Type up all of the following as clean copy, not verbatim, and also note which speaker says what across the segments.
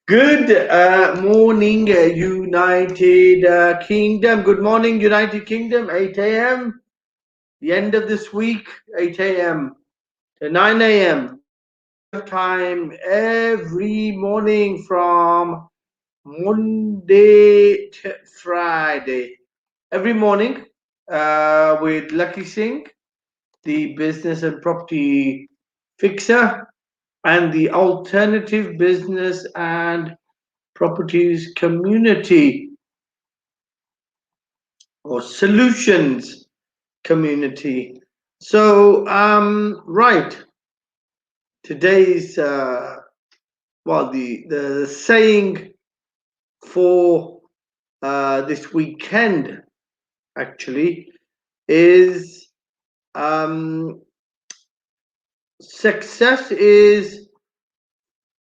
Speaker 1: Good morning, United Kingdom. Good morning, United Kingdom. 8 a.m. The end of this week, 8 a.m. to 9 a.m. Live time every morning from Monday to Friday. Every morning with Lakhi Singh, the business and property fixer, and the alternative business and properties community or solutions community. So, right, today's the saying for this weekend actually is success is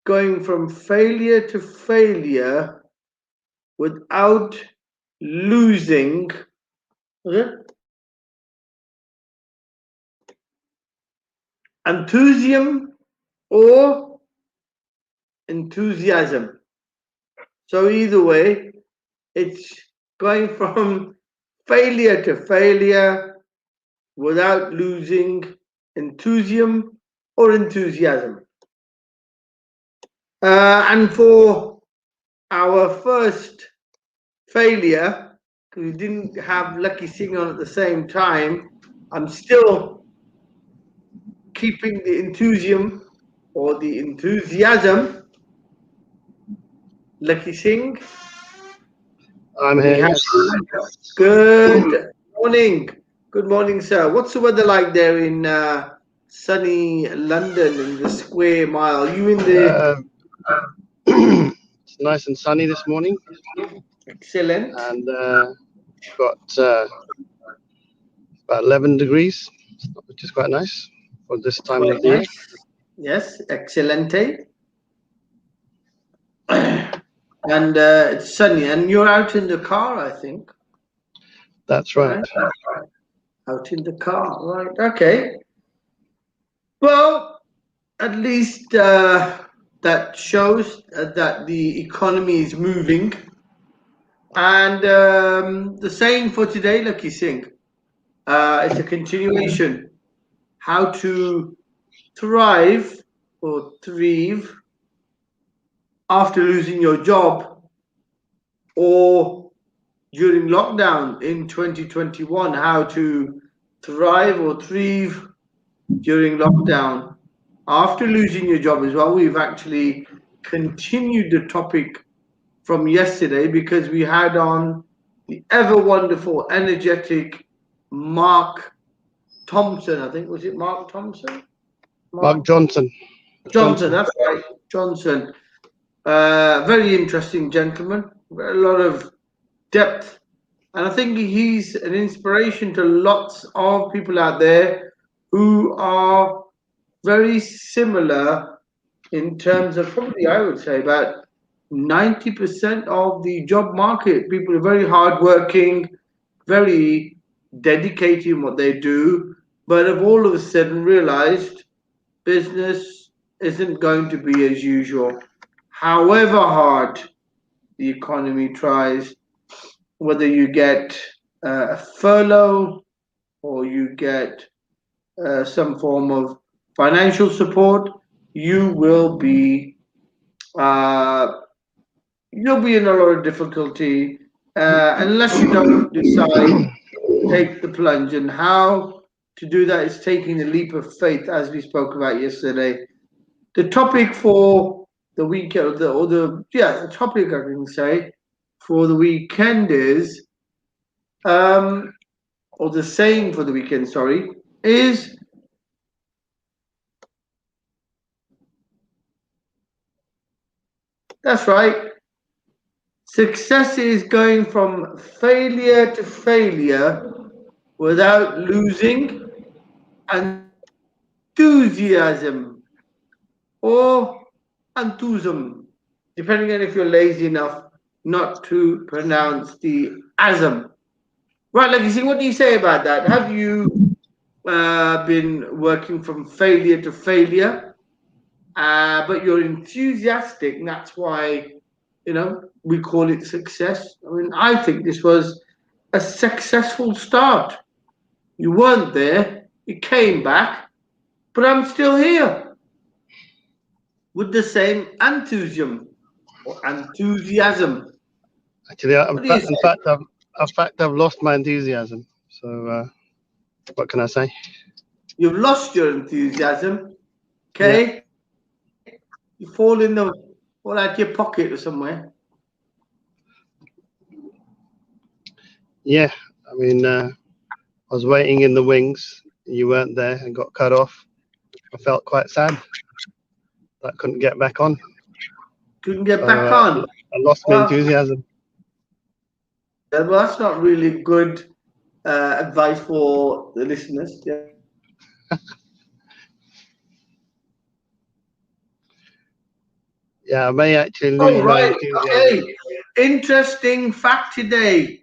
Speaker 1: going from failure to failure without losing enthusiasm or enthusiasm. So either way, it's going from failure to failure without losing enthusiasm or enthusiasm. And for our first failure, because we didn't have Lakhi Singh on at the same time, I'm still keeping the enthusiasm or the enthusiasm. Lakhi Singh,
Speaker 2: I'm here, yes.
Speaker 1: Good morning. Good morning, sir. What's the weather like there in sunny London in the square mile? You in the
Speaker 2: It's nice and sunny this morning,
Speaker 1: excellent.
Speaker 2: and got about 11 degrees, which is quite nice for this time
Speaker 1: Quite
Speaker 2: of the year.
Speaker 1: nice. Yes, excelente. And it's sunny, and you're out in the car, I think.
Speaker 2: That's right.
Speaker 1: Out in the car, right? Okay. Well, at least that shows that the economy is moving. And the saying for today, Lakhi Singh, it's a continuation. How to thrive or thrive after losing your job or during lockdown in 2021. How to thrive or thrive during lockdown after losing your job as well. We've actually continued the topic from yesterday because we had on the ever wonderful, energetic Mark Thompson. I think, was it Mark Thompson?
Speaker 2: Mark Johnson.
Speaker 1: Johnson, that's right. Johnson. Very interesting gentleman. A lot of depth. And I think he's an inspiration to lots of people out there who are very similar in terms of probably, I would say, about 90% of the job market. People are very hardworking, very dedicated in what they do, but have all of a sudden realized business isn't going to be as usual. However hard the economy tries, whether you get a furlough or you get some form of financial support, you will be you'll be in a lot of difficulty unless you don't decide to take the plunge. And how to do that is taking a leap of faith, as we spoke about yesterday. The topic for the week, the topic I can say for the weekend is, or the saying for the weekend, sorry, is that's right. Success is going from failure to failure without losing enthusiasm or enthusiasm, depending on if you're lazy enough not to pronounce the asm. Right, Legacy, what do you say about that? Have you been working from failure to failure? but you're enthusiastic, and that's why, we call it success. I mean, I think this was a successful start. You weren't there, you came back, but I'm still here with the same enthusiasm or enthusiasm.
Speaker 2: Actually,
Speaker 1: What do you say?
Speaker 2: in fact, I've lost my enthusiasm. So, what can I say?
Speaker 1: You've lost your enthusiasm,
Speaker 2: Yeah,
Speaker 1: okay? You fall out your pocket or somewhere.
Speaker 2: yeah. I mean, I was waiting in the wings. You weren't there and got cut off. I felt quite sad that I couldn't get back on.
Speaker 1: Couldn't get
Speaker 2: So,
Speaker 1: back on.
Speaker 2: I lost my
Speaker 1: Well,
Speaker 2: enthusiasm.
Speaker 1: well, that's not really good advice for the listeners. Yeah.
Speaker 2: Yeah, I may actually
Speaker 1: Oh,
Speaker 2: lose my
Speaker 1: right.
Speaker 2: enthusiasm.
Speaker 1: Okay. Interesting fact today.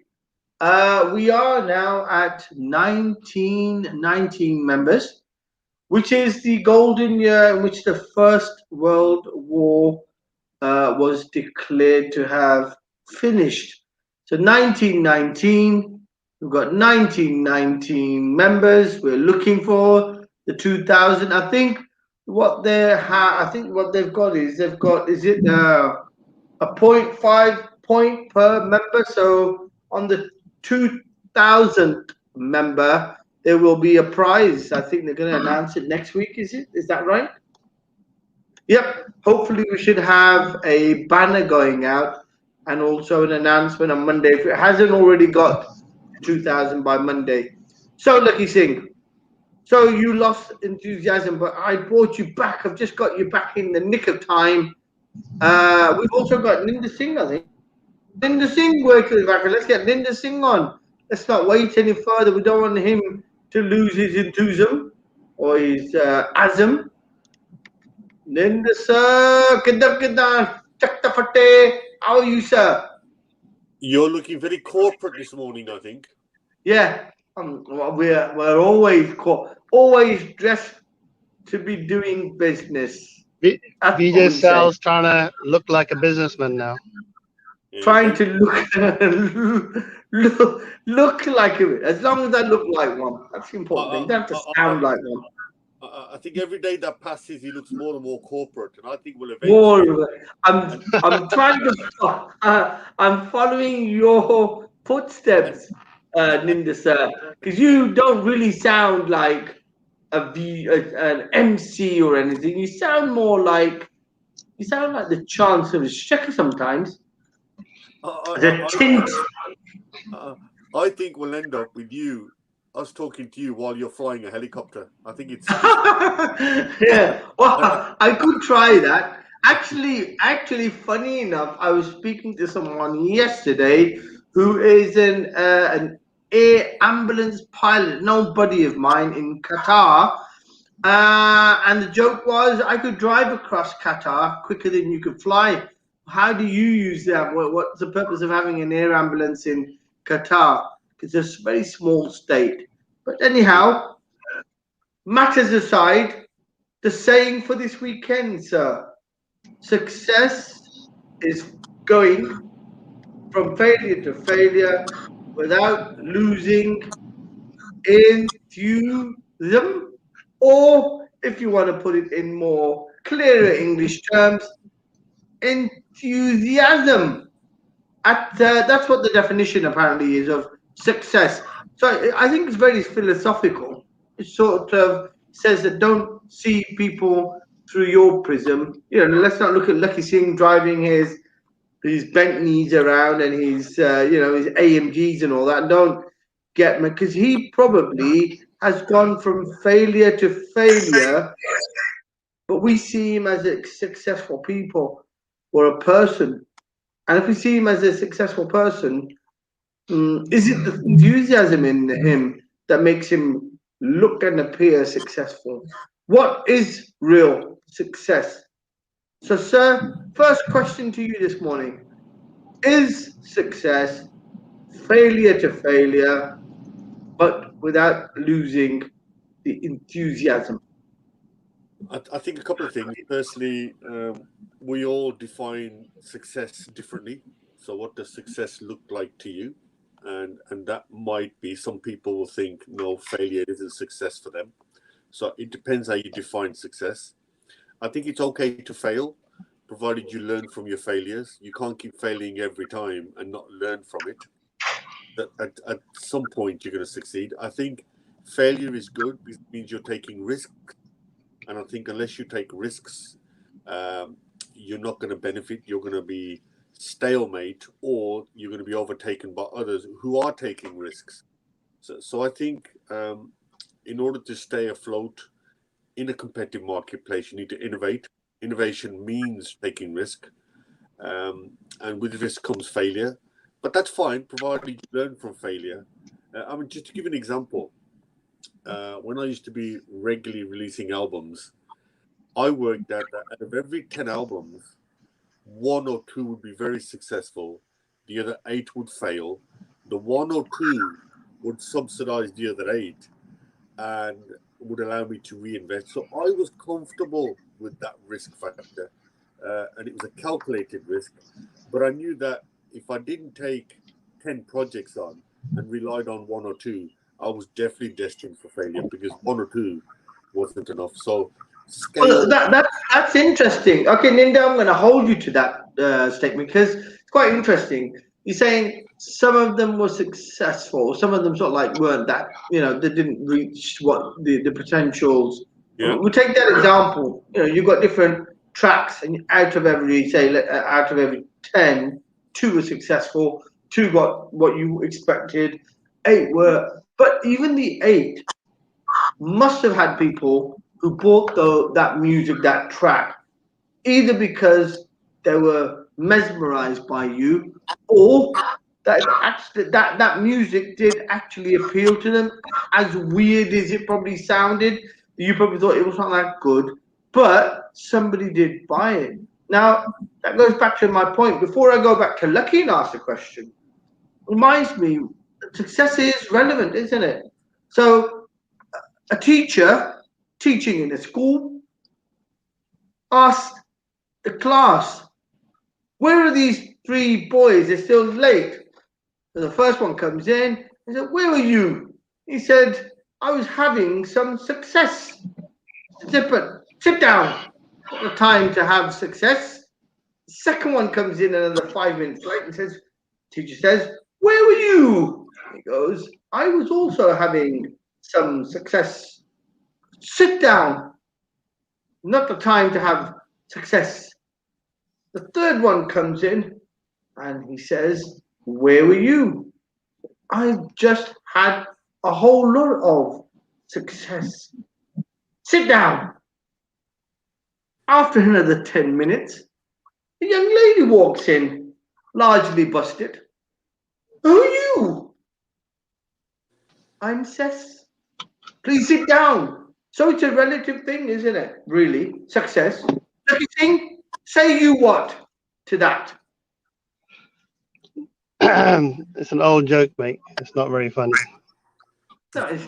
Speaker 1: We are now at 1919 members, which is the golden year in which the First World War was declared to have finished. So 1919, we've got 1919 members. We're looking for the 2000. I think what they've got is it a point 0.5 point per member. So on the 2000th member, there will be a prize. I think they're going to announce it next week. Is that right? Yep. Hopefully, we should have a banner going out and also an announcement on Monday if it hasn't already got 2,000 by Monday. So, Lucky Singh, so you lost enthusiasm, but I brought you back. I've just got you back in the nick of time. We've also got Linda Singh, I think. Linda Singh working back. Let's get Linda Singh on. Let's not wait any further. We don't want him to lose his enthusiasm or his asm. Linda sir, kidar, chakta fatte. How are you, sir?
Speaker 3: You're looking very corporate this morning, I think.
Speaker 1: Yeah, we're always dressed to be doing business. That's what
Speaker 2: VJ
Speaker 1: we say.
Speaker 2: Sal's trying to look like a businessman now.
Speaker 3: Yeah,
Speaker 1: Trying to look like it. As long as I look like one, that's the important thing. Don't have to sound like one.
Speaker 3: I think every day that passes, he looks more and more corporate, and I think we'll
Speaker 1: More.
Speaker 3: eventually.
Speaker 1: I'm trying to. I'm following your footsteps, Ninda sir, because you don't really sound like an MC or anything. You sound more like the Chancellor of Exchequer sometimes. The tint.
Speaker 3: I think we'll end up with us talking to you while you're flying a helicopter. I think it's.
Speaker 1: Yeah, well, I could try that. Actually, funny enough, I was speaking to someone yesterday who is an air ambulance pilot, no buddy of mine in Qatar. And the joke was, I could drive across Qatar quicker than you could fly. How do you use that? What's the purpose of having an air ambulance in Qatar? It's a very small state. But anyhow, matters aside, the saying for this weekend, sir, success is going from failure to failure without losing enthusiasm, or if you want to put it in more clearer English terms, enthusiasm. That's what the definition apparently is of success. So I think it's very philosophical. It sort of says that don't see people through your prism. Let's not look at Lucky Singh driving his Bentleys around and his AMGs and all that. Don't get me, because he probably has gone from failure to failure, but we see him as a successful people or a person. And if we see him as a successful person, is it the enthusiasm in him that makes him look and appear successful? What is real success? So, sir, first question to you this morning: is success failure to failure, but without losing the enthusiasm?
Speaker 3: I think a couple of things. Firstly, we all define success differently. So, what does success look like to you? And that might be, some people will think no, failure isn't success for them. So it depends how you define success. I think it's okay to fail, provided you learn from your failures. You can't keep failing every time and not learn from it. That at some point you're going to succeed. I think failure is good because it means you're taking risks, and I think unless you take risks, um, you're not going to benefit. You're going to be stalemate, or you're going to be overtaken by others who are taking risks. So I think in order to stay afloat in a competitive marketplace, you need to innovate. Innovation means taking risk, and with risk comes failure. But that's fine, provided you learn from failure. I mean, just to give an example, when I used to be regularly releasing albums, I worked out that out of every 10 albums, one or two would be very successful, the other eight would fail. The one or two would subsidize the other eight and would allow me to reinvest. So I was comfortable with that risk factor, and it was a calculated risk. But I knew that if I didn't take 10 projects on and relied on one or two, I was definitely destined for failure because one or two wasn't enough. So
Speaker 1: Well,
Speaker 3: scale.
Speaker 1: that's interesting. Okay, Ninda, I'm going to hold you to that statement because it's quite interesting. You're saying some of them were successful, some of them sort of like weren't that, they didn't reach what the potentials.
Speaker 3: Yeah.
Speaker 1: We take that example. You've got different tracks, and out of every, say, out of every 10, two were successful, two got what you expected, eight were. But even the eight must have had people who bought that music, that track, either because they were mesmerized by you, or that actually that music did actually appeal to them. As weird as it probably sounded, you probably thought it was not that good, but somebody did buy it. Now that goes back to my point. Before I go back to Lucky and ask the question, reminds me, success is relevant, isn't it? So a teacher teaching in a school asked the class, "Where are these three boys? They're still late." So the first one comes in. He said, "Where were you?" He said, "I was having some success." I said, "But sit down. Not the time to have success." The second one comes in another 5 minutes late and says, teacher says, "Where were you?" He goes, "I was also having some success." Sit down. Not the time to have success. The third one comes in and he says, "Where were you?" "I've just had a whole lot of success." Sit down. After another 10 minutes, a young lady walks in, largely busted. "Who are you?" "I'm Cess." "Please sit down." So it's a relative thing, isn't it? Really? Success. Lakhi Singh, say you what to that?
Speaker 2: It's an old joke, mate. It's not very funny.
Speaker 1: No, it's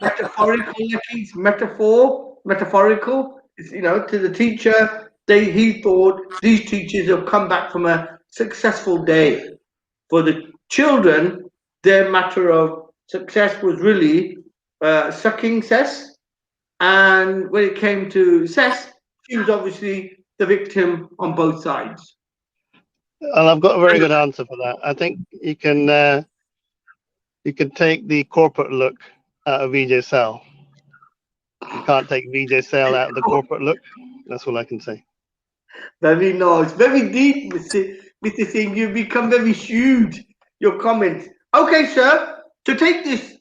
Speaker 1: metaphorical, Lakhi. It's metaphorical. It's, to the teacher, he thought these teachers have come back from a successful day. For the children, their matter of success was really sucking Cess. And when it came to Cess, she was obviously the victim on both sides.
Speaker 2: And I've got a very good answer for that. I think you can take the corporate look out of VJ Cell. You can't take VJ Cell out of the corporate look. That's all I can say.
Speaker 1: Very nice, very deep, Mr. Singh. You become very huge. Your comments. Okay, sir. To take this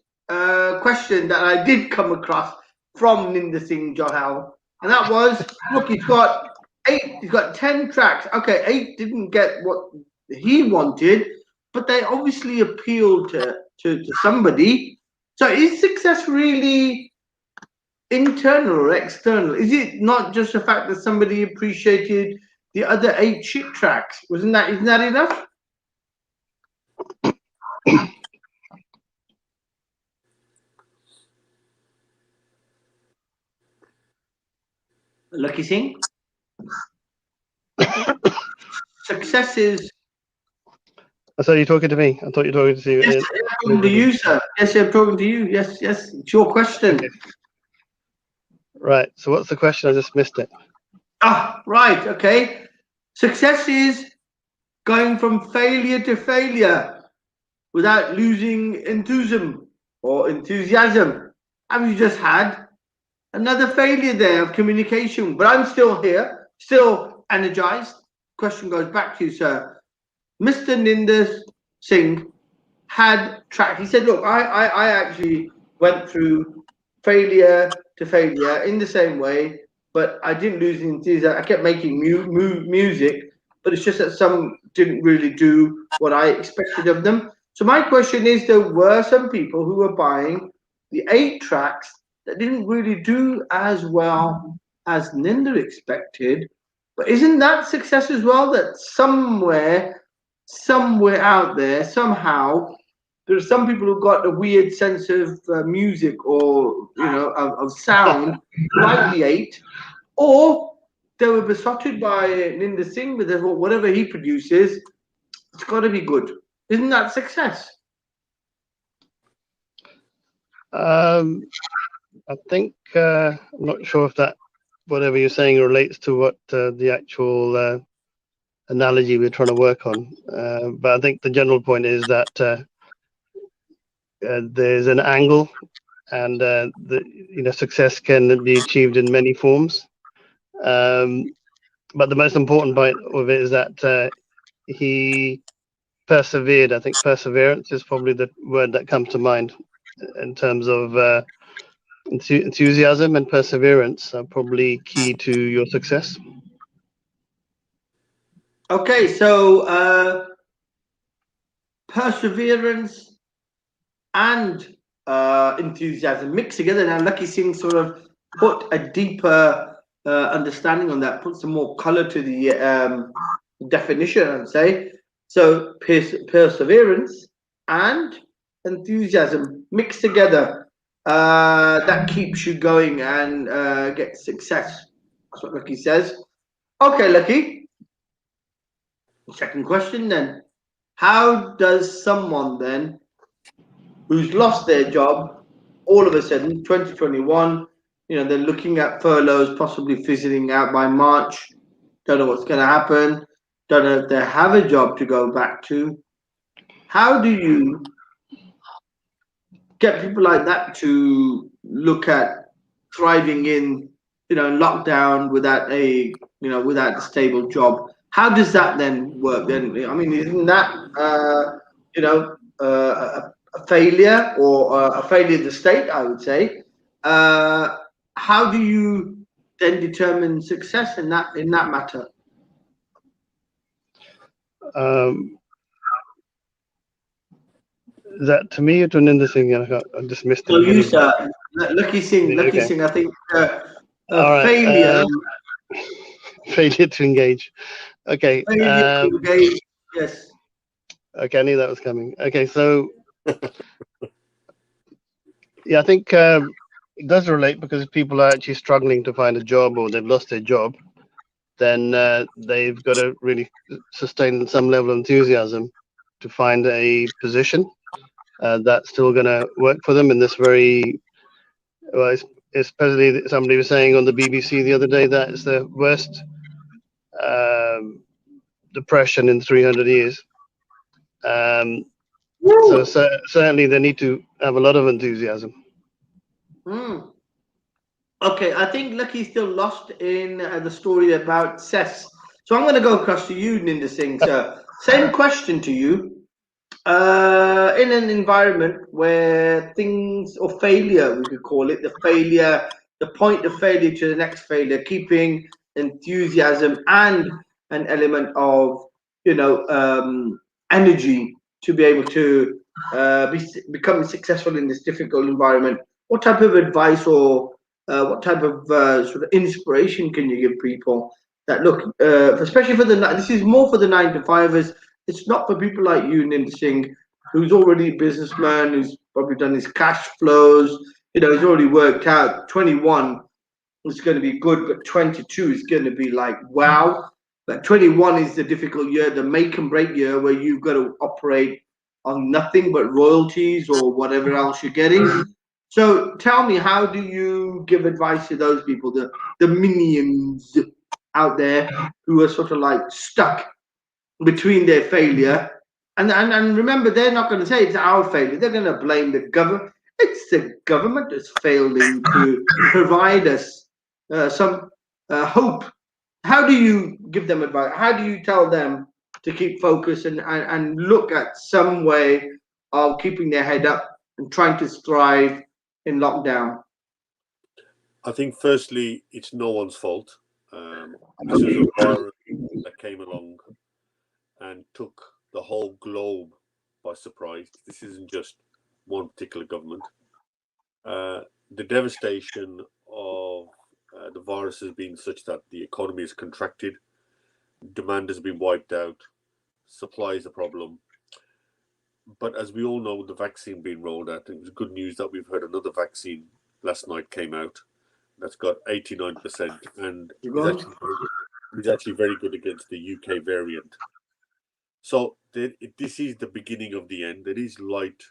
Speaker 1: question that I did come across from Ninder Singh Johal, and that was, look, he's got 8. He's got 10 tracks. Okay, 8 didn't get what he wanted, but they obviously appealed to somebody. So is success really internal or external? Is it not just the fact that somebody appreciated the other 8 shit tracks? Isn't that enough? Lakhi Singh? Success is...
Speaker 2: So you're talking to me? I thought you were talking to
Speaker 1: Yes, I'm talking to you, sir. Yes, I'm talking to you. Yes, yes. It's your question.
Speaker 2: Okay. Right. So what's the question? I just missed it.
Speaker 1: Ah, right. Okay. Success is going from failure to failure without losing enthusiasm. Have you just had another failure there of communication? But I'm still here, still energized. Question goes back to you, sir. Mr. Ninder Singh had track. He said, "Look, I actually went through failure to failure in the same way, but I didn't lose enthusiasm. I kept making music, but it's just that some didn't really do what I expected of them. So my question is, there were some people who were buying the 8 tracks that didn't really do as well as Ninder expected. But isn't that success as well? That somewhere out there, somehow, there are some people who got a weird sense of music or of sound, like the 8, or they were besotted by Ninder Singh with whatever he produces. It's got to be good. Isn't that success?
Speaker 2: I think I'm not sure if that whatever you're saying relates to what the actual analogy we're trying to work on. But I think the general point is that there's an angle, and success can be achieved in many forms. But the most important point of it is that he persevered. I think perseverance is probably the word that comes to mind in terms of enthusiasm, and perseverance are probably key to your success.
Speaker 1: Okay, so perseverance and enthusiasm mixed together. Now, Lakhi Singh sort of put a deeper understanding on that, put some more color to the definition, I'd say. So, perseverance and enthusiasm mixed together, that keeps you going and gets success. That's what Lakhi says. Okay, Lakhi. Second question then. How does someone then who's lost their job all of a sudden, 2021, they're looking at furloughs, possibly fizzling out by March, don't know what's going to happen, don't know if they have a job to go back to. How do you get people like that to look at thriving in, lockdown without a stable job? How does that then work? Then, I mean, isn't that a failure, or a failure of the state? I would say. How do you then determine success in that matter?
Speaker 2: Is that to me or to Ninder Singh? I just missed it.
Speaker 1: So you, sir, Lakhi Singh.
Speaker 2: Okay.
Speaker 1: Singh. I think
Speaker 2: All right.
Speaker 1: failure.
Speaker 2: Failure to engage. Okay.
Speaker 1: Failure to engage. Yes.
Speaker 2: Okay, I knew that was coming. Okay, so yeah, I think it does relate, because if people are actually struggling to find a job, or they've lost their job, then they've got to really sustain some level of enthusiasm to find a position that's still going to work for them in this very, well, especially somebody was saying on the BBC the other day that it's the worst depression in 300 years. So certainly they need to have a lot of enthusiasm.
Speaker 1: Okay, I think Lucky's still lost in the story about cess. So I'm going to go across to you, Ninder Singh, sir. Same question to you. In an environment where things, or failure, we could call it, the point of failure to the next failure, keeping enthusiasm and an element of, energy to be able to become successful in this difficult environment. What type of advice, or what type of sort of inspiration can you give people that look, especially this is more for the 9-to-5ers. It's not for people like you, Ninder Singh, who's already a businessman, who's probably done his cash flows. He's already worked out 21. is going to be good, but 22 is going to be like, wow. But 21 is the difficult year, the make and break year, where you've got to operate on nothing but royalties or whatever else you're getting. So tell me, how do you give advice to those people, the minions out there who are sort of like stuck between their failure? And remember, they're not going to say it's our failure. They're going to blame the government. It's the government that's failing to provide us some hope. How do you give them advice? How do you tell them to keep focused and look at some way of keeping their head up and trying to thrive in lockdown?
Speaker 3: I think firstly, it's no one's fault. This is a virus that came along and took the whole globe by surprise. This isn't just one particular government. The devastation of the virus has been such that the economy has contracted, demand has been wiped out, supply is a problem. But as we all know, the vaccine being rolled out, it was good news that we've heard another vaccine last night came out that's got 89% and is actually very good against the UK variant. So this is the beginning of the end. There is light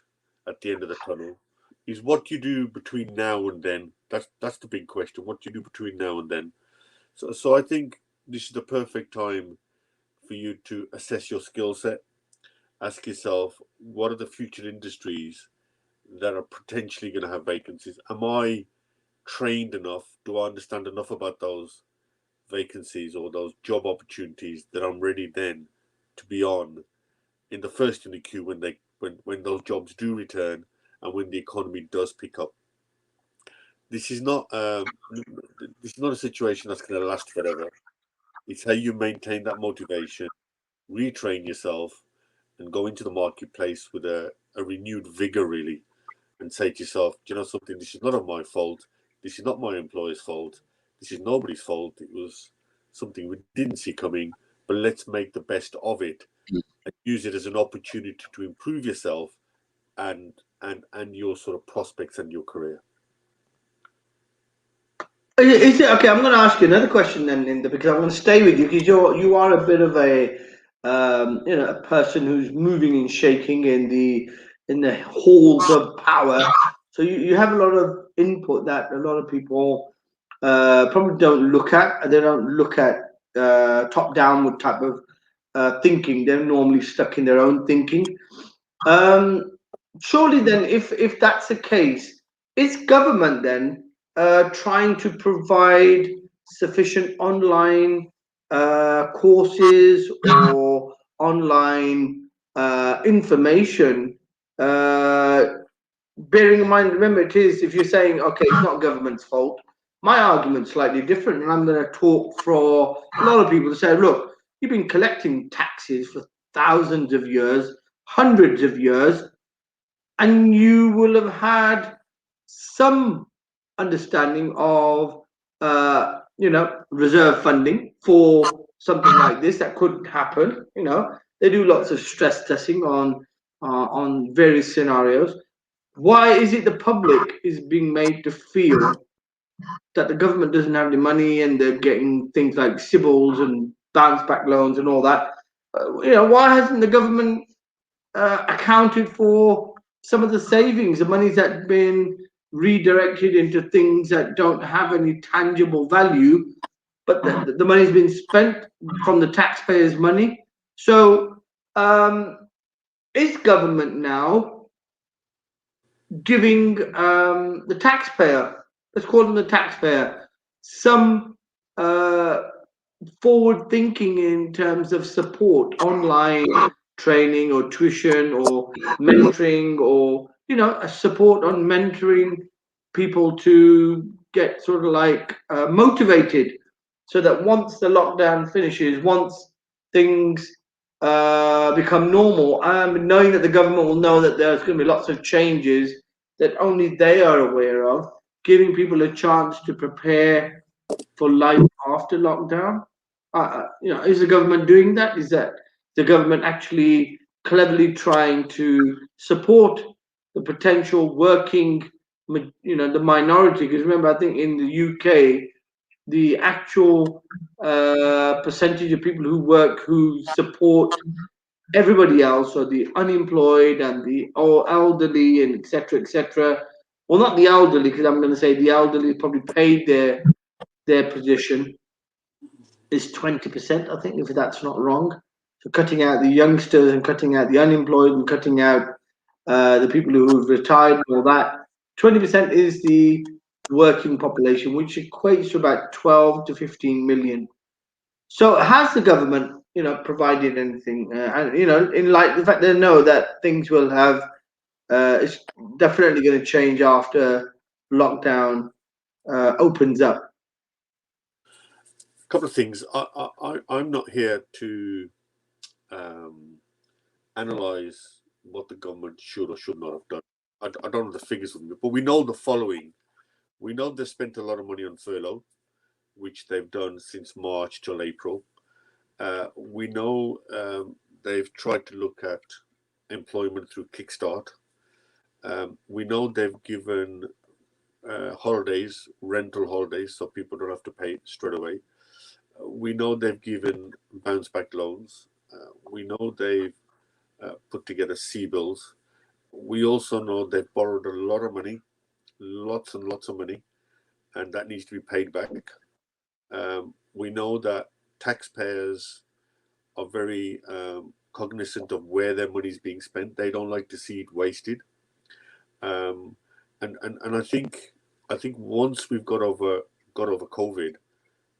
Speaker 3: at the end of the tunnel. Is what you do between now and then. That's the big question. What you do between now and then. So I think this is the perfect time for you to assess your skill set. Ask yourself, what are the future industries that are potentially going to have vacancies? Am I trained enough? Do I understand enough about those vacancies or those job opportunities that I'm ready then to be on in the first in the queue when those jobs do return and when the economy does pick up? This is not a situation that's going to last forever. It's how you maintain that motivation, retrain yourself, and go into the marketplace with a renewed vigor, really, and say to yourself, do you know something? This is not of my fault. This is not my employer's fault. This is nobody's fault. It was something we didn't see coming, but let's make the best of it and use it as an opportunity to improve yourself and your sort of prospects and your career.
Speaker 1: Is it okay? I'm going to ask you another question then, Linda, because I'm going to stay with you because you are a bit of a a person who's moving and shaking in the halls of power. So you have a lot of input that a lot of people probably don't look at. They don't look at top downward type of thinking. They're normally stuck in their own thinking. Surely then, if that's the case, is government then trying to provide sufficient online courses or online information? Bearing in mind, remember, it is, if you're saying, okay, it's not government's fault, my argument's slightly different, and I'm going to talk for a lot of people to say, look, you've been collecting taxes for thousands of years, hundreds of years, and you will have had some understanding of reserve funding for something like this that could happen. They do lots of stress testing on various scenarios. Why is it the public is being made to feel that the government doesn't have any money and they're getting things like civils and bounce back loans and all that? Why hasn't the government accounted for some of the savings, the monies that have been redirected into things that don't have any tangible value, but the money's been spent from the taxpayers' money? So is government now giving the taxpayer, let's call them the taxpayer, some forward thinking in terms of support, online training or tuition or mentoring, or a support on mentoring people to get sort of like motivated, so that once the lockdown finishes, once things become normal, knowing that the government will know that there's going to be lots of changes that only they are aware of, giving people a chance to prepare for life after lockdown. Is the government doing that? Is that the government actually cleverly trying to support the potential working, the minority? Because remember, I think in the UK, the actual percentage of people who work who support everybody else, or the unemployed and the elderly and etc. Well, not the elderly, because I'm going to say the elderly probably paid their position is 20%, I think, if that's not wrong. So cutting out the youngsters and cutting out the unemployed and cutting out the people who've retired and all that, 20% is the working population, which equates to about 12 to 15 million. So has the government, provided anything, and in light of the fact they know that things will have, it's definitely going to change after lockdown opens up.
Speaker 3: A couple of things. I'm not here to analyze what the government should or should not have done. I don't have the figures with me, but we know the following. We know they've spent a lot of money on furlough, which they've done since March till April. We know they've tried to look at employment through Kickstart. We know they've given holidays, rental holidays, so people don't have to pay straight away. We know they've given bounce back loans. We know they've put together C-bills. We also know they've borrowed a lot of money, lots and lots of money, and that needs to be paid back. We know that taxpayers are very cognizant of where their money is being spent. They don't like to see it wasted. And I think once we've got over COVID,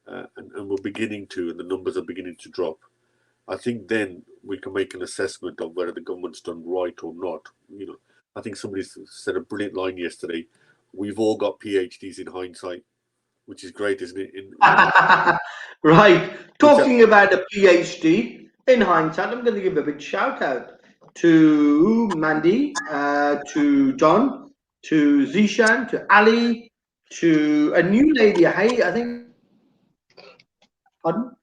Speaker 3: and we're beginning to, and the numbers are beginning to drop, I think then we can make an assessment of whether the government's done right or not. I think somebody said a brilliant line yesterday. We've all got PhDs in hindsight, which is great, isn't it?
Speaker 1: Right. Talking about a PhD in hindsight, I'm going to give a big shout out to Mandy, to John, to Zishan, to Ali, to a new lady. Hey, I think. Pardon?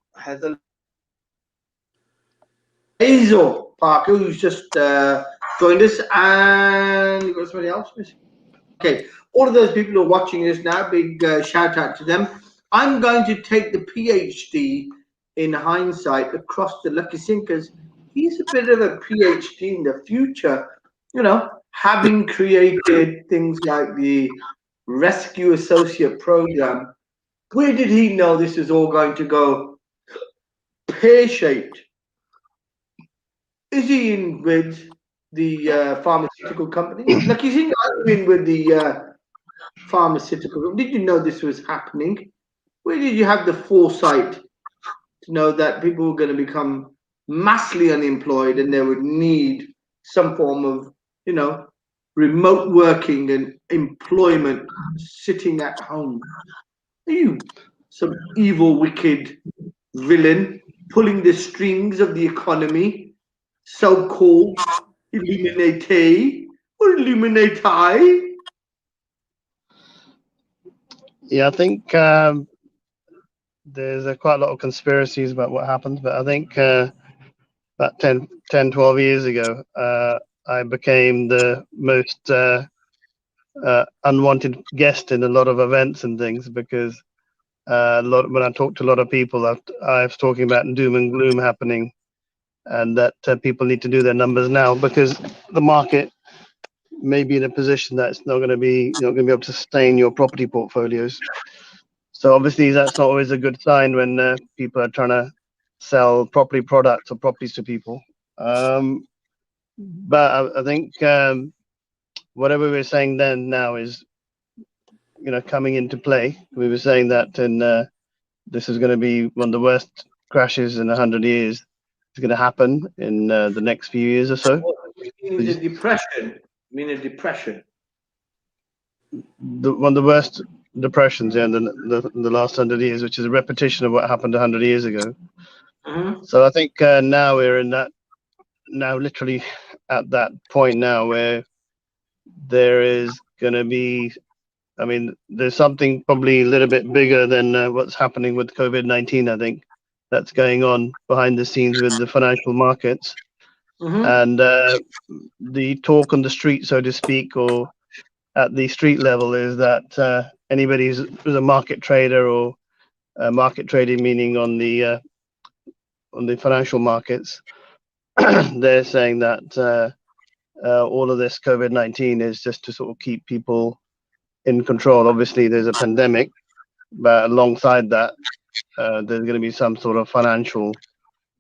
Speaker 1: Hazel Parker, who's just joined us, and you got somebody else? Okay, all of those people who are watching us now, big shout out to them. I'm going to take the PhD in hindsight across to Lakhi Singh, because he's a bit of a PhD in the future, having created things like the Rescue Associate Program. Where did he know this is all going to go pear-shaped? Is he in with the pharmaceutical company? Lakhi Singh, are you in with the pharmaceutical company? Did you know this was happening? Where did you have the foresight to know that people were going to become massively unemployed and they would need some form of, remote working and employment, sitting at home? Are you some evil, wicked villain pulling the strings of the economy, so-called Illuminati or Illuminati?
Speaker 2: Yeah, I think there's quite a lot of conspiracies about what happened, but I think about 10, 12 years ago, I became the most unwanted guest in a lot of events and things, because when I talk to a lot of people, I was talking about doom and gloom happening, and that people need to do their numbers now, because the market may be in a position that it's not going to be, you're not going to be able to sustain your property portfolios. So obviously that's not always a good sign when people are trying to sell property products or properties to people. But I think whatever we were saying then now is, coming into play. We were saying that this is going to be one of the worst crashes in 100 years. It's going to happen in the next few years or so.
Speaker 1: A depression. A depression.
Speaker 2: One of the worst depressions in the last 100 years, which is a repetition of what happened 100 years ago.
Speaker 1: Mm-hmm.
Speaker 2: So I think now we're in that, now literally at that point now where there is going to be, there's something probably a little bit bigger than what's happening with COVID-19, I think, that's going on behind the scenes with the financial markets.
Speaker 1: Mm-hmm.
Speaker 2: And the talk on the street, so to speak, or at the street level, is that anybody who's a market trader or market trading, meaning on the financial markets, they're saying that all of this COVID-19 is just to sort of keep people in control. Obviously, there's a pandemic, but alongside that, there's going to be some sort of financial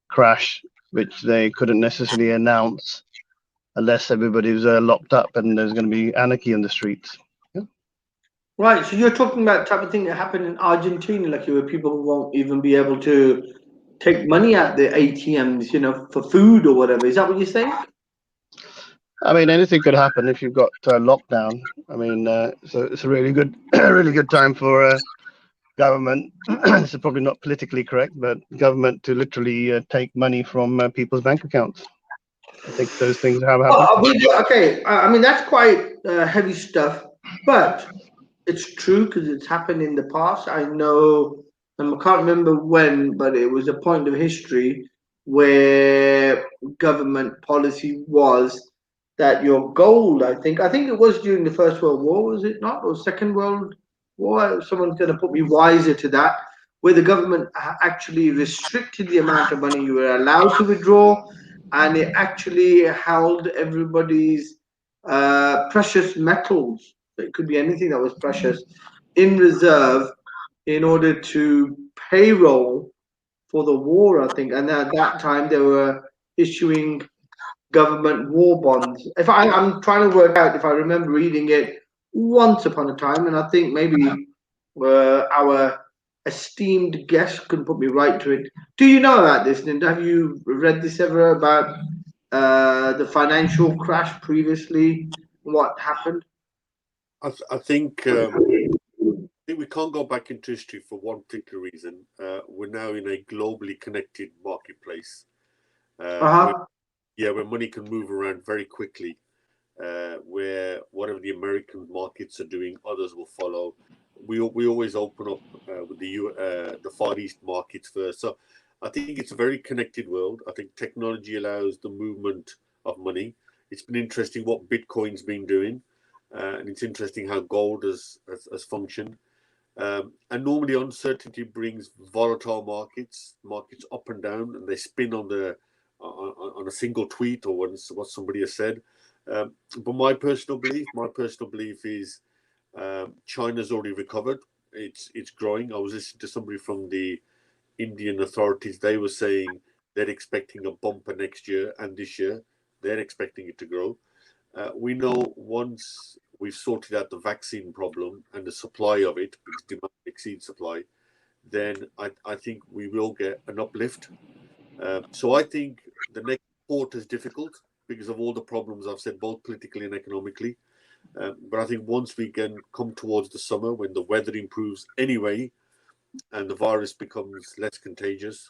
Speaker 2: crash, which they couldn't necessarily announce unless everybody was locked up and there's going to be anarchy in the streets. Yeah.
Speaker 1: Right, so you're talking about the type of thing that happened in Argentina, like where people won't even be able to take money out the ATMs, you know, for food or whatever. Is that what you're saying?
Speaker 2: I mean, anything could happen if you've got lockdown. I mean, so it's a really good, really good time for government. This is probably not politically correct, but government to literally take money from people's bank accounts. I think those things have happened.
Speaker 1: Okay, I mean, that's quite heavy stuff, but it's true because it's happened in the past. I know, I can't remember when, but it was a point of history where government policy was that your goal, I think it was during the First World War, was it not? Or Second World War? Someone's going to put me wiser to that, where the government actually restricted the amount of money you were allowed to withdraw, and it actually held everybody's precious metals. It could be anything that was precious in reserve in order to payroll for the war, I think. And at that time, they were issuing government war bonds. I'm trying to work out if I remember reading it once upon a time, and I think maybe our esteemed guest can put me right to it. Do you know about this, Linda? Have you read this ever about the financial crash previously? What happened?
Speaker 3: I think we can't go back into history for one particular reason. We're now in a globally connected marketplace. Where money can move around very quickly. Where whatever the American markets are doing, others will follow. We always open up with the Far East markets first. So I think it's a very connected world. I think technology allows the movement of money. It's been interesting what Bitcoin's been doing, and it's interesting how gold has functioned. And normally uncertainty brings volatile markets up and down, and they spin on a single tweet or what somebody has said. But my personal belief is China's already recovered. It's growing. I was listening to somebody from the Indian authorities. They were saying they're expecting a bumper next year and this year. They're expecting it to grow. We know once we've sorted out the vaccine problem and the supply of it, because demand exceeds supply, then I think we will get an uplift. So I think the next quarter is difficult because of all the problems I've said, both politically and economically. But I think once we can come towards the summer, when the weather improves anyway, and the virus becomes less contagious,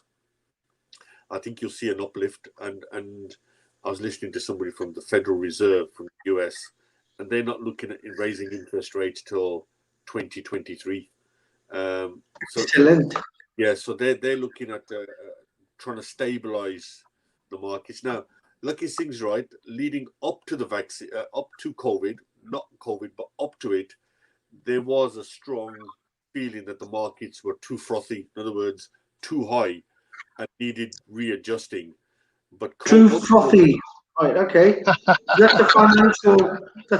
Speaker 3: I think you'll see an uplift. And I was listening to somebody from the Federal Reserve from the US, and they're not looking at raising interest rates till 2023.
Speaker 1: Excellent.
Speaker 3: Yeah, so they're looking at trying to stabilize the markets. Now, Lakhi Singh's right. Leading up to the vaccine, up to COVID, not COVID, but up to it, there was a strong feeling that the markets were too frothy. In other words, too high, and needed readjusting. But
Speaker 1: too frothy. Right. Okay. That's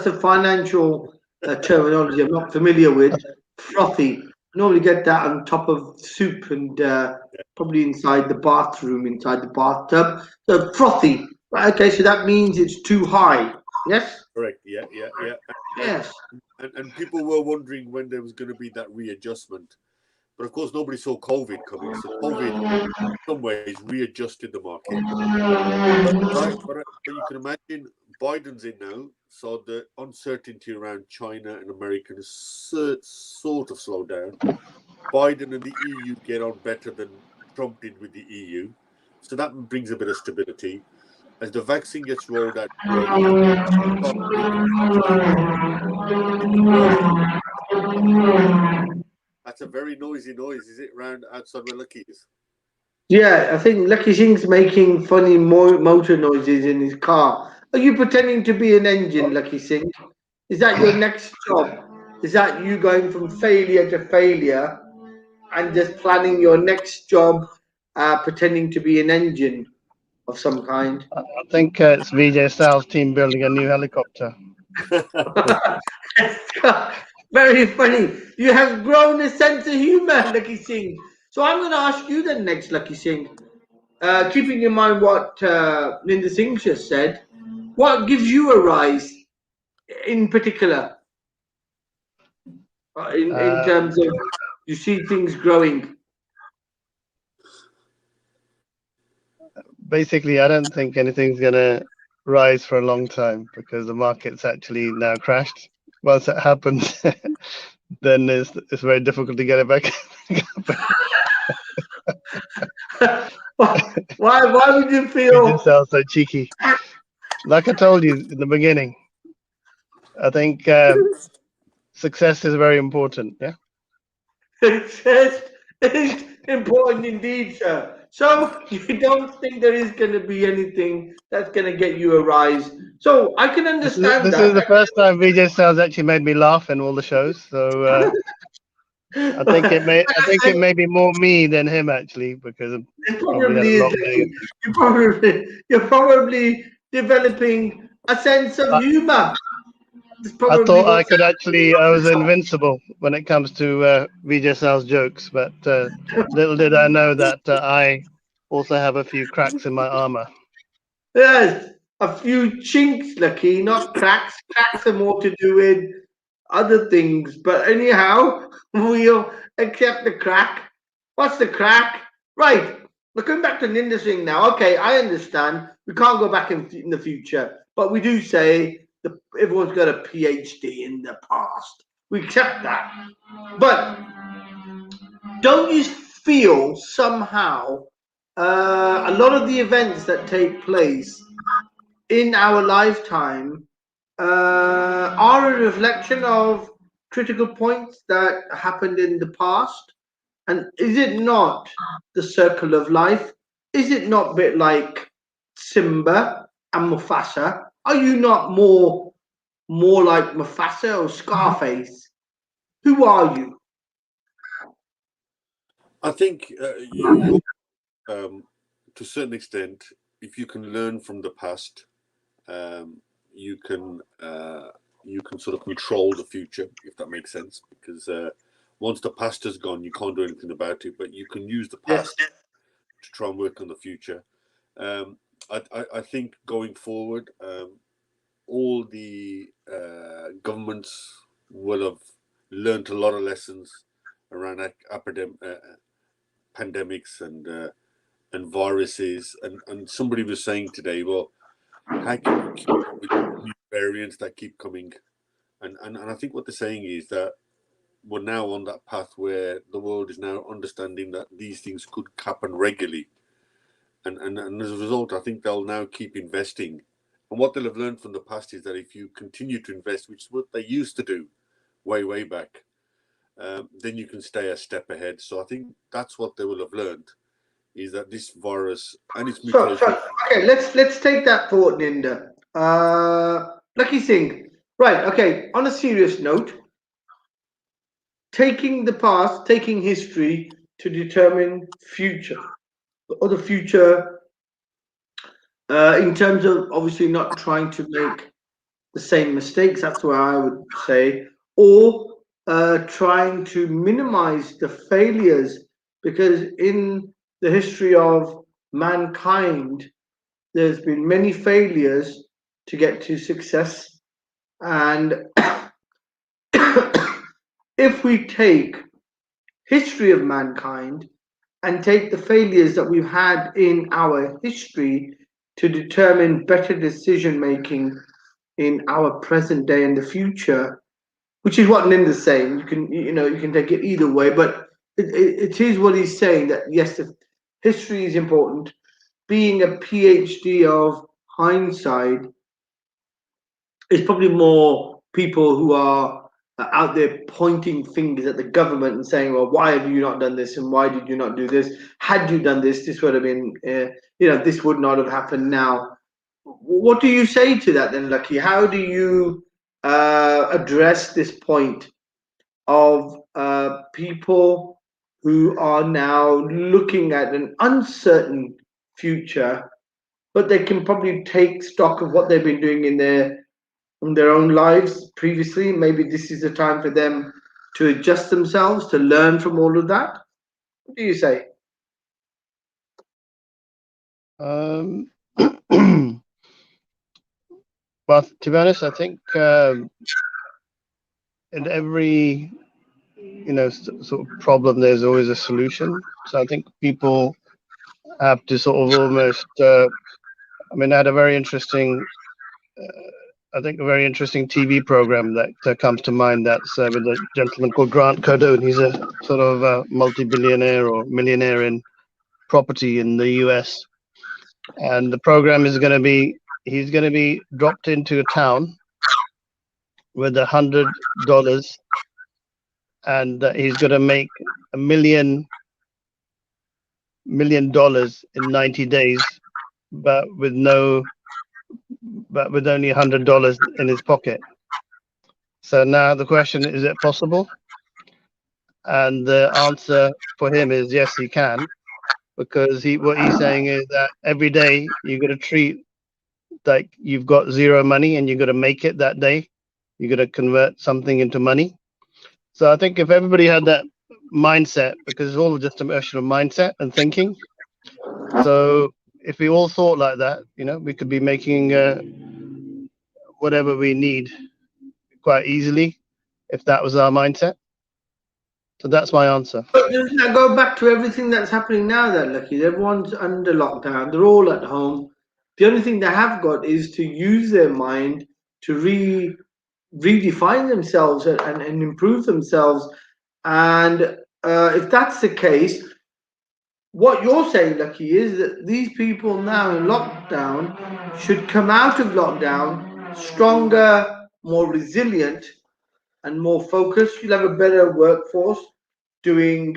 Speaker 1: a financial terminology I'm not familiar with. Frothy. I normally get that on top of soup and probably inside the bathroom, inside the bathtub. So frothy. Right. Okay. So that means it's too high. Yes.
Speaker 3: Correct. Yeah.
Speaker 1: Yes.
Speaker 3: And people were wondering when there was going to be that readjustment. But of course, nobody saw COVID coming. So COVID, in some ways, readjusted the market. But you can imagine Biden's in now. So the uncertainty around China and America has sort of slowed down. Biden and the EU get on better than Trump did with the EU. So that brings a bit of stability. As the vaccine gets rolled out That's a very noisy noise. Is it round outside where Lakhi is?
Speaker 1: Yeah, I think Lakhi Singh's making funny motor noises in his car. Are you pretending to be an engine, Lakhi Singh? Is that your next job? Is that you going from failure to failure and just planning your next job, pretending to be an engine of some kind.
Speaker 2: I think it's Vijay Sal's team building a new helicopter.
Speaker 1: Very funny. You have grown a sense of humor, Lakhi Singh. So I'm going to ask you then next, Lakhi Singh. Keeping in mind what Linda Singh just said, what gives you a rise in particular, in terms of you see things growing?
Speaker 2: Basically, I don't think anything's going to rise for a long time because the market's actually now crashed. Once that happens, then it's very difficult to get it back.
Speaker 1: Why would you
Speaker 2: It
Speaker 1: feel?
Speaker 2: just sounds so cheeky. Like I told you in the beginning, I think success is very important. Yeah.
Speaker 1: Success is important indeed, sir. So you don't think there is going to be anything that's going to get you a rise? So I can understand
Speaker 2: This is
Speaker 1: that.
Speaker 2: the first time Vijay Sal's actually made me laugh in all the shows. So I think it may be more me than him actually because I've
Speaker 1: It
Speaker 2: probably had
Speaker 1: probably
Speaker 2: a
Speaker 1: is.
Speaker 2: long day.
Speaker 1: You're probably developing a sense of humor. It's
Speaker 2: I
Speaker 1: probably
Speaker 2: thought I
Speaker 1: what's
Speaker 2: could actually, I was invincible when it comes to Vijay Sal's jokes, but little did I know that I also have a few cracks in my armor.
Speaker 1: Yes, a few chinks, Lucky, not cracks. Cracks are more to do with other things. But anyhow, we'll accept the crack. What's the crack? Right. We're going back to Ninja Singh now. Okay, I understand. We can't go back in the future, but we do say that everyone's got a PhD in the past. We accept that. But don't you feel somehow a lot of the events that take place in our lifetime are a reflection of critical points that happened in the past? And is it not the circle of life? Is it not a bit like Simba and Mufasa? Are you not more like Mufasa or Scarface? Who are you?
Speaker 3: I think you to a certain extent, if you can learn from the past, um, you can sort of control the future, if that makes sense. Because once the past is gone, you can't do anything about it. But you can use the
Speaker 1: Yes.
Speaker 3: past to try and work on the future. I think going forward, all the governments will have learned a lot of lessons around pandemics and viruses. And somebody was saying today, well, how can you keep up with new variants that keep coming? And I think what they're saying is that we're now on that path where the world is now understanding that these things could happen regularly. And as a result, I think they'll now keep investing. And what they'll have learned from the past is that if you continue to invest, which is what they used to do way back, then you can stay a step ahead. So I think that's what they will have learned, is that this virus and its mutation.
Speaker 1: Okay, let's take that thought, Ninda. Lucky Singh. Right, okay, on a serious note, taking the past, taking history to determine future, or the future, in terms of obviously not trying to make the same mistakes, that's what I would say, or trying to minimize the failures, because in the history of mankind, there's been many failures to get to success. And if we take history of mankind and take the failures that we've had in our history to determine better decision making in our present day and the future, which is what Ninda's saying. You can take it either way, but it is what he's saying, that yes, the history is important. Being a PhD of hindsight is probably more people who are out there pointing fingers at the government and saying, well, why have you not done this, and why did you not do this? Had you done this, this would have been, this would not have happened now. What do you say to that then, Lucky? How do you address this point of people who are now looking at an uncertain future, but they can probably take stock of what they've been doing in their own lives previously. Maybe this is the time for them to adjust themselves, to learn from all of that. What do you say?
Speaker 2: Well, to be honest, I think in every sort of problem, there's always a solution. So I think people have to sort of almost. I mean, I had a very interesting. I think a very interesting TV program that comes to mind. That's with a gentleman called Grant Cardone. He's a sort of multi-billionaire or millionaire in property in the US, and the program is going to be he's going to be dropped into a town with $100, and he's going to make $1 million in 90 days, but with only $100 in his pocket. So now the question is it possible? And the answer for him is yes, he can, because what he's saying is that every day you got to treat like you've got zero money and you got to make it that day. You got to convert something into money. So I think if everybody had that mindset, because it's all just a question of mindset and thinking. So if we all thought like that, we could be making whatever we need quite easily if that was our mindset. So that's my answer.
Speaker 1: But doesn't that go back to everything that's happening now then, Lucky? Everyone's under lockdown, they're all at home. The only thing they have got is to use their mind to redefine themselves and improve themselves. And if that's the case, what you're saying, Lucky, is that these people now in lockdown should come out of lockdown stronger, more resilient, and more focused. You'll have a better workforce doing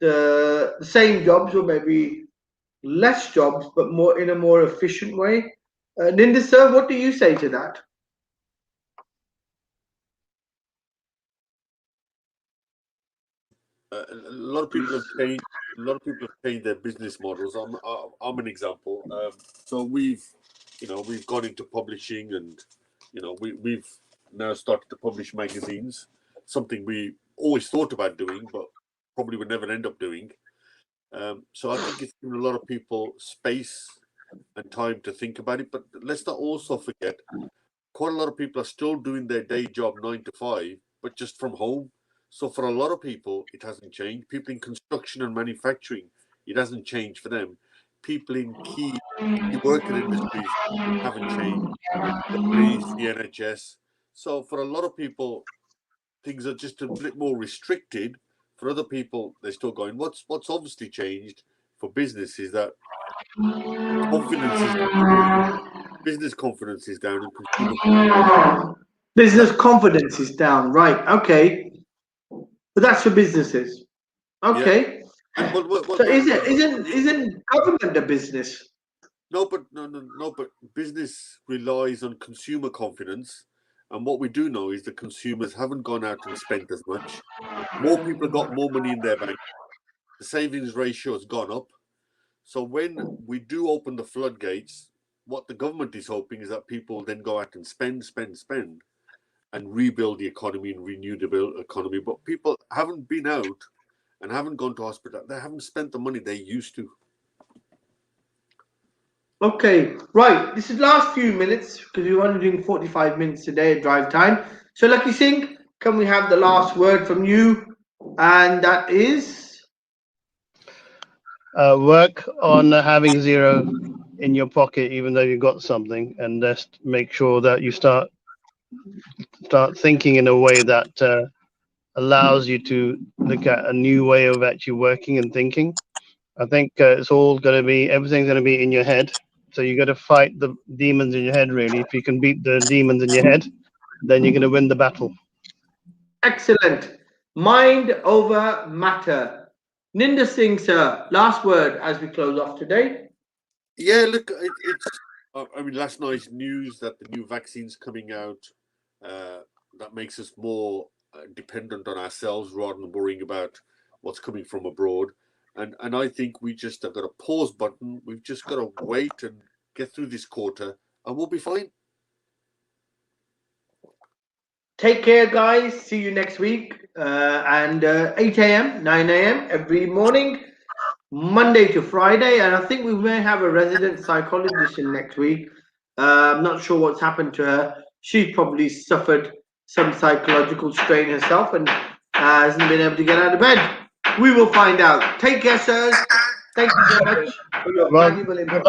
Speaker 1: the same jobs or maybe less jobs, but more in a more efficient way. Ninda sir, what do you say to that?
Speaker 3: A lot of people have changed. A lot of people have changed their business models. I'm an example. So we've gone into publishing, and we've now started to publish magazines. Something we always thought about doing, but probably would never end up doing. So I think it's given a lot of people space and time to think about it. But let's not also forget, quite a lot of people are still doing their day job 9 to 5, but just from home. So for a lot of people, it hasn't changed. People in construction and manufacturing, it hasn't changed for them. People in key working industries haven't changed. The police, the NHS. So for a lot of people, things are just a bit more restricted. For other people, they're still going. What's obviously changed for business is that confidence is business confidence is down and consumer
Speaker 1: Business confidence is down, right? Okay, but that's for businesses.
Speaker 3: yeah.
Speaker 1: Okay,
Speaker 3: And
Speaker 1: so isn't government a business?
Speaker 3: no, but no, but business relies on consumer confidence, and what we do know is the consumers haven't gone out and spent as much. More people have got more money in their bank. The savings ratio has gone up. So when we do open the floodgates, what the government is hoping is that people then go out and spend, and rebuild the economy and renew the economy. But people haven't been out and haven't gone to hospital. They haven't spent the money they used to.
Speaker 1: Okay, right. This is last few minutes because we're only doing 45 minutes today at drive time. So, Lakhi Singh, can we have the last word from you? And that is
Speaker 2: Work on having zero in your pocket, even though you got something, and just make sure that you start thinking in a way that allows you to look at a new way of actually working and thinking. I think it's all going to be everything's going to be in your head. So you got to fight the demons in your head. Really, if you can beat the demons in your head, then you're going to win the battle.
Speaker 1: excellent. Mind over matter. Ninda Singh, sir, last word as we close off today.
Speaker 3: Yeah, look, it's. I mean, last night's news that the new vaccine's coming out, that makes us more dependent on ourselves rather than worrying about what's coming from abroad. And I think we just have got a pause button. We've just got to wait and get through this quarter, and we'll be fine.
Speaker 1: Take care, guys. See you next week. And 8 a.m., 9 a.m. every morning, Monday to Friday. And I think we may have a resident psychologist in next week. I'm not sure what's happened to her. She probably suffered some psychological strain herself and hasn't been able to get out of bed. We will find out. Take care, sirs. Thank you so much for your valuable input.